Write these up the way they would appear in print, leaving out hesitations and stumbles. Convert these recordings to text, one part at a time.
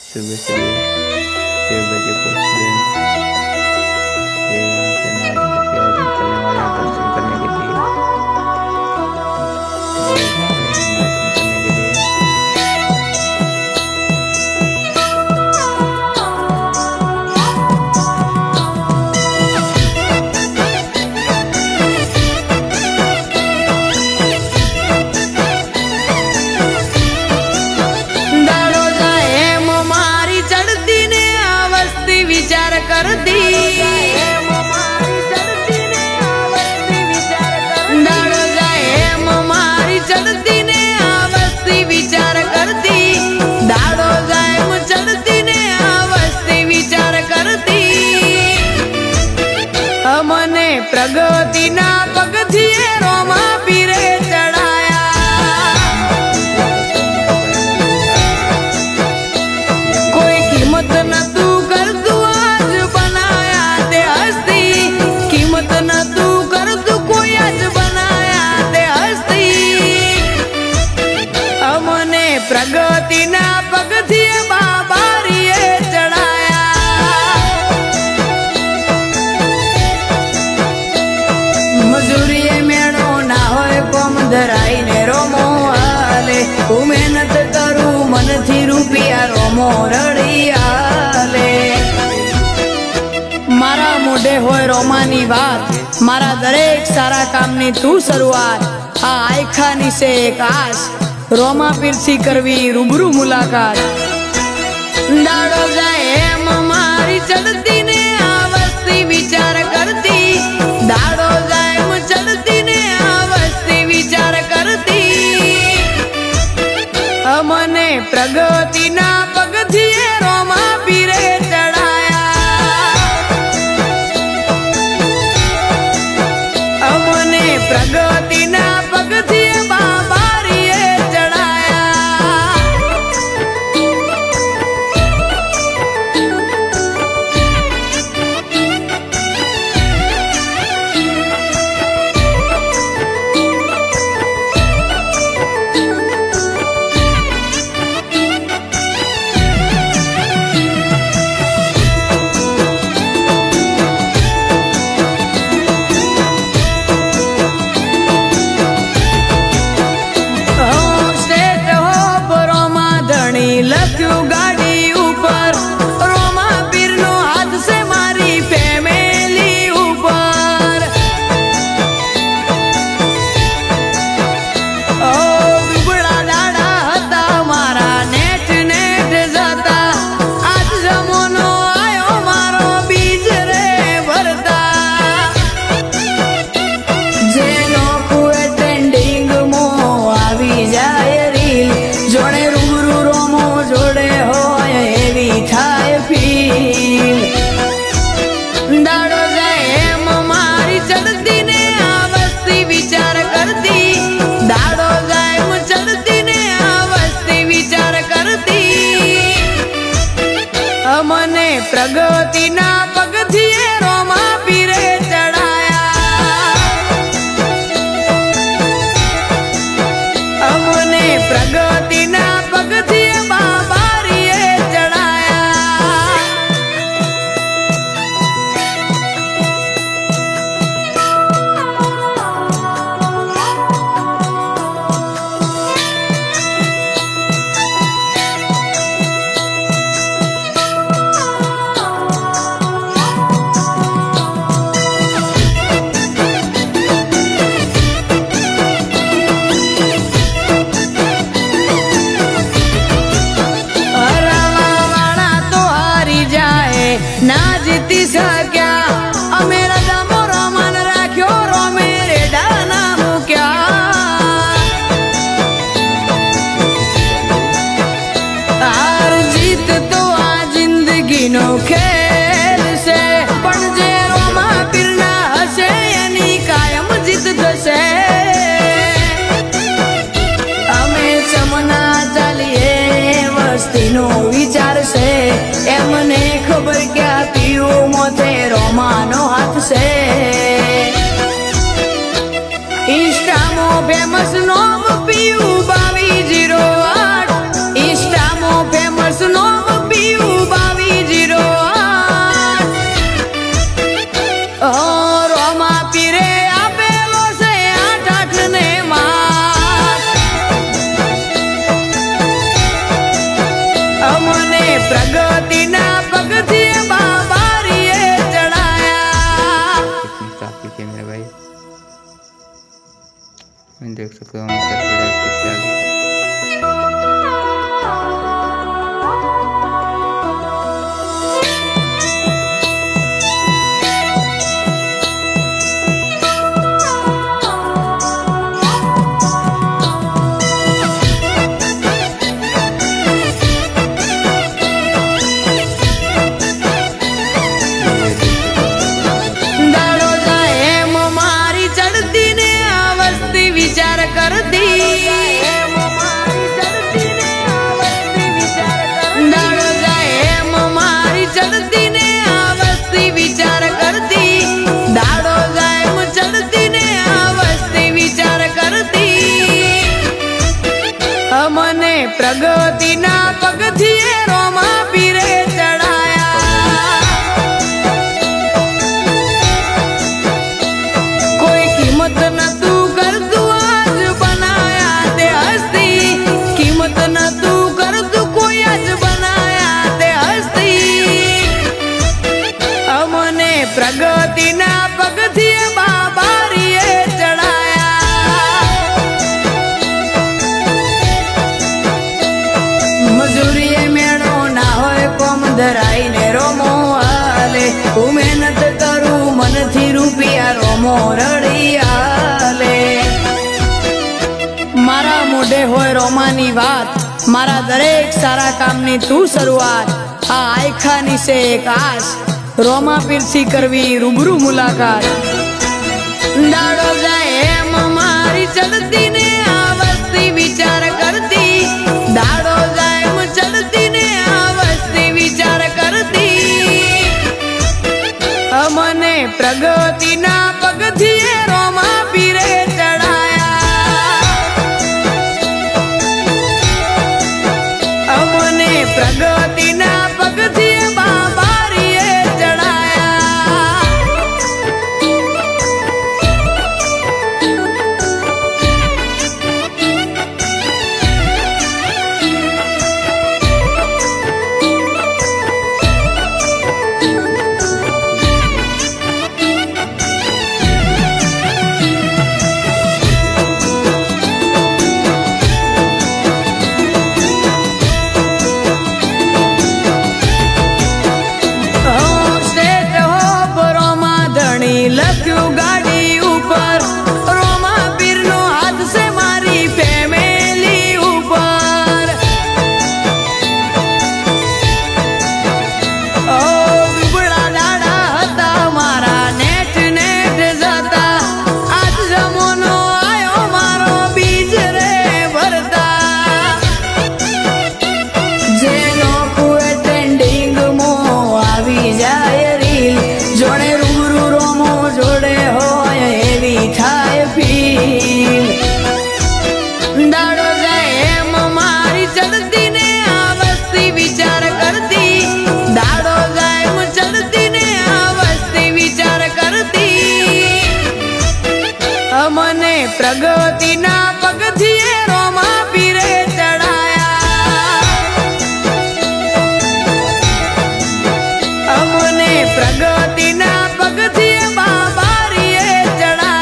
सुबह सुबह 6 बजे पहुँच गए। ये यहाँ से नहा धो के और निकलने वाले हैं दर्शन करने के लिए। ये जा रहे हैं दर्शन करने के लिए। प्रगति ना पगथिए रोमा पीरे चढ़ाया। कोई कीमत न तू कर तू आज बनाया दे हस्ती। कीमत न तू कर तू कोई आज बनाया दे हस्ती। हमने प्रगति ना पगथिए बाबा रिए चढ़ाया। मजूरी मेड़ो ना होय कोम धराई ने रोमो हाले। હું મહેનત કરું મનથી રૂપિયા રોમો રડી હાલે। મારા મોઢે હોય રોમાની વાત, મારા દરેક સારા કામની તું શરૂઆત। આ આયખાની છે એક આશ, રોમા પીરથી કરવી રૂબરૂ મુલાકાત। દાડો જાય એમ મારી ચડતી ને આ વસ્તી વિચાર કરતી। દાડો જાય ચડતી ને આ વસ્તી વિચાર કરતી। અમને પ્રગતિ ના પગથિયે રોમા પીરે ચડાયા। અમને પ્રગતિ ના પગથિયે બાબા રીએ ચડાયા। લખ્યું ગાડી ઉપર રોમા પીરનો હાથ છે મારી ફેમિલી ઉપર। ઓ દુબળા દાડા હતા મારા નેટ નેટ જતા। આજ જમોનો આયો મારો બીજ રે ભરતા। જેનો કુએ ટ્રેન્ડિંગ મો આવી જાય રીલ જોડે રૂબરૂ રોમો જોડે હોય એવી થાય ફીલ। દાડો જાય એમ મારી ચડતી ને આ વસ્તી વિચાર કરતી। દાડો જાય એમ ચડતી ને આ વસ્તી વિચાર કરતી। અમને પ્રગતિ ના પગથિયે રોમા પીરે ચડાયા। અમને પ્રગતિ ના પગથિયે બાબા રીએ ચડાયા। ના જીતી શક્યા અમે રજામો રોમાન રાખ્યો રોમે રેડા ના મૂક્યા। હાર જીત તો આ જિંદગીનો ખેલ છે પણ જે રોમા પીરના હશે એની કાયમ જીત થશે। અમે ચમના ચાલીએ વસ્તીનો વિચાર છે એમને ખબર ક્યાં પીવું મોથે રોમાનો હાથ છે। ઇન્સ્ટામો ફેમસ નોમ પીવું 2208। ઇન્સ્ટામો ફેમસ નોમ પીવું देखिए मेरे भाई, मैं देख सकता हूँ पीछे आगे। દાડો જાય એમ મારી ચડતી ને આ વસ્તી વિચાર કરતી. દાડો જાય એમ મારી ચડતી ને આ વસ્તી વિચાર કરતી. દાડો જાય એમ ચડતી ને આ વસ્તી વિચાર કરતી. અમને પ્રગતિના પગથિયે રોમા પીરે ચડાયા. કોઈ કિંમત નતું કરતું આજ બનાયા તે હસ્તી. કિંમત નતું કરતું કોઈ આજ બનાયા તે હસ્તી. અમને પ્રગતિના પગથિયે બાબારીએ ચડાયા. મજૂરીએ મેળો ના હોય કોમ ધરાઈને રોમો હાલે. હું મહેનત કરું મનથી રૂપિયા રોમો રડી હાલે. મારા મોઢે હોય રોમાની વાત, મારા દરેક સારા કામની તું શરૂઆત. આ આયખાની છે એક આશ, રોમા પીરથી કરવી રૂબરૂ મુલાકાત. દાડો જાય એમ મારી ચડતી ને આ વસ્તી વિચાર કરતી. દાડો જાય એમ ચડતી ને આ વસ્તી વિચાર કરતી. અમને પ્રગતિના પગથિયે રોમા પીરે ચડાયા. અમને પ્રગતિના પગથિયે બાબારીએ ચડાયા. લખ્યું ગાડી ઉપર રોમા પીરનો હાથ છે મારી ફેમિલી ઉપર. ઓ બીબડા દાડા હતા મારા નેટ નેટ જતા. આજ જમોનો આયો મારો બીજ રે ભરતા. જે નોખું ટ્રેન્ડિંગ મો આવી જાય રીલ. જોડે રૂબરૂ રોમો જોડે હોય એવી થાય ફીલ. દાડો જાય એમ મારી ચડતી ને આ વસ્તી વિચાર કરતી. દાડો જાય એમ ચડતી ને આ વસ્તી વિચાર કરતી. અમને પ્રગતિના પગથિયે રોમા પીરે ચડાયા. અમને પ્રગતિના પગથિયે બાબારીએ ચડાયા.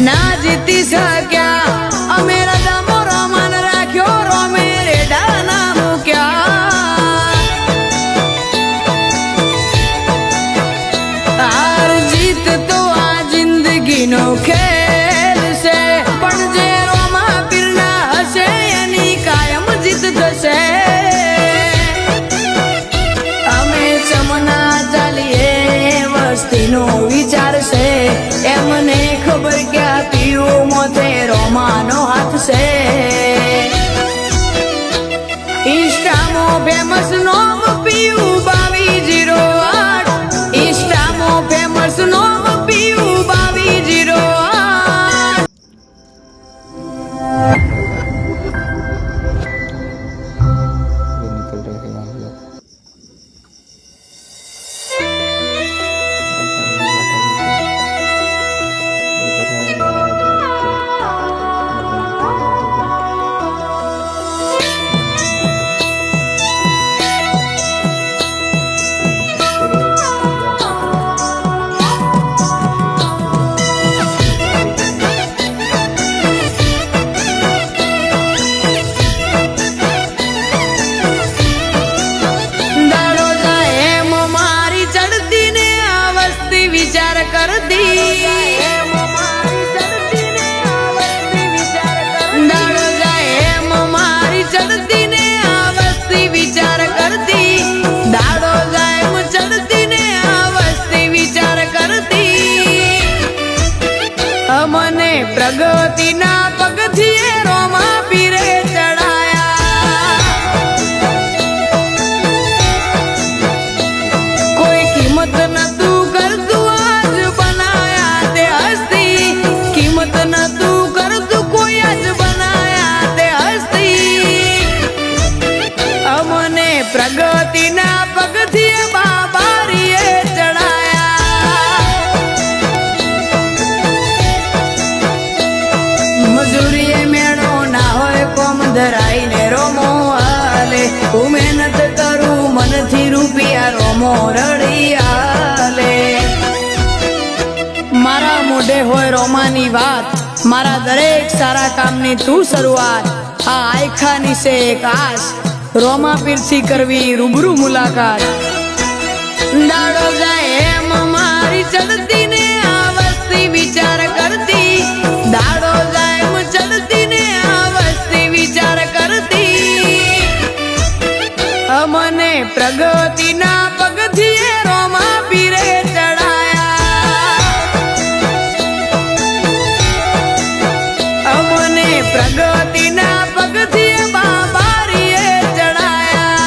ના જીતી શક્યા અમે રજામો રમન રાખ્યો રોમે રેડા ના મૂક્યા. હાર જીત તો આ જિંદગીનો ખેલ છે, પણ જે રોમા પીરના હશે એની કાયમ જીત થશે. અમે ચમના ચાલીએ વસ્તીનો વિચાર છે. એમને ખબર ક્યાં પીવું મોથે રોમ વિચાર કરતી દાડો જાય એમ મારી ચડતી ને આ વસ્તી વિચાર કરતી દાડો જાય એમ ચડતી ને આ વસ્તી વિચાર કરતી અમને પ્રગતિના પગથિયે રોમા પીરે ચડાયા કોઈ કિંમત નતું કરતું આજ બનાયા તે હસ્તી કિંમત નતું કરતું કોઈ આજ બનાયા તે હસ્તી અમને પ્રગતિના પગથિયે બાબારીએ મજૂરીએ મેળો ના હોય કોમ ધરાઈને રોમો હાલે હું મહેનત કરું મનથી રૂપિયા રોમો રડી હાલે મારા મોઢે હોય રોમાની વાત મારા દરેક સારા કામની તું શરૂઆત આ આયખાની છે એક આશ રોમા પીરથી કરવી રૂબરૂ મુલાકાત દાડો જાય એમ મારી ચડતી ને આ વસ્તી વિચાર કરતી દાડો જાય એમ ચડતી ને આ વસ્તી વિચાર કરતી અમને પ્રગતિના પગથિયે રોમા પીરે ચડાયા અમને પ્રગતિના પગથિયે બાબારીએ ચડાયા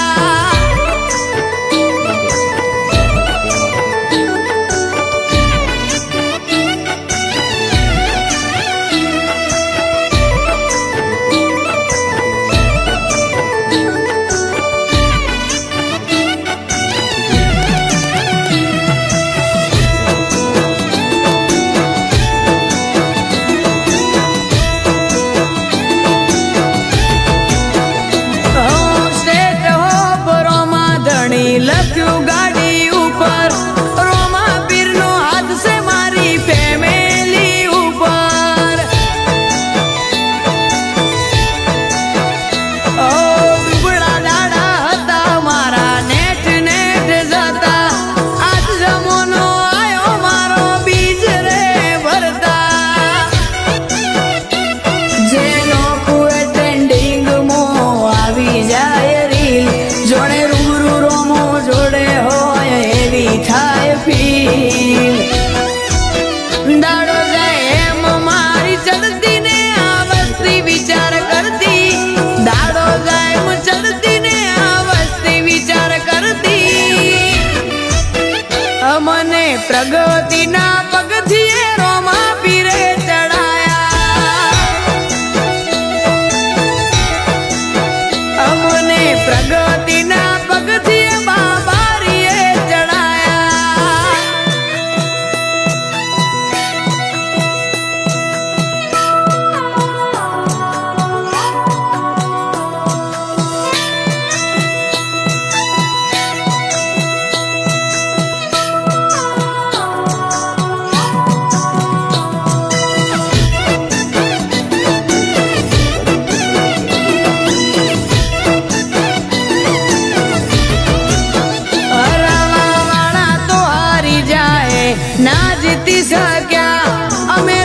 લખ્યું ગાડી ઉપર રોમા પીરનો હાથ છે મારી ફેમિલી ઉપર ઓ દુબળા દાડા હતા મારા નેટ નેટ જતા આજ જમોનો આયો મારો બીજ રે ભરતા જે નોખું ટ્રેન્ડિંગ મો આવી જાય રીલ જોડે રૂબરૂ રોમો જોડે હોય એવી થાય ફીલ દાડો જાય એમ મારી ચડતી ને આ વસ્તી વિચાર કરતી દાડો જાય એમ ચડતી ને આ વસ્તી વિચાર કરતી અમને પ્રગતિના પગથિયે રોમા પીરે ચડાયા અમને પ્રગતિના પગથિયે બાબારીએ ચડાયા હરાવાવાળા તો હારી જાય ના જીતી શક્યા અમે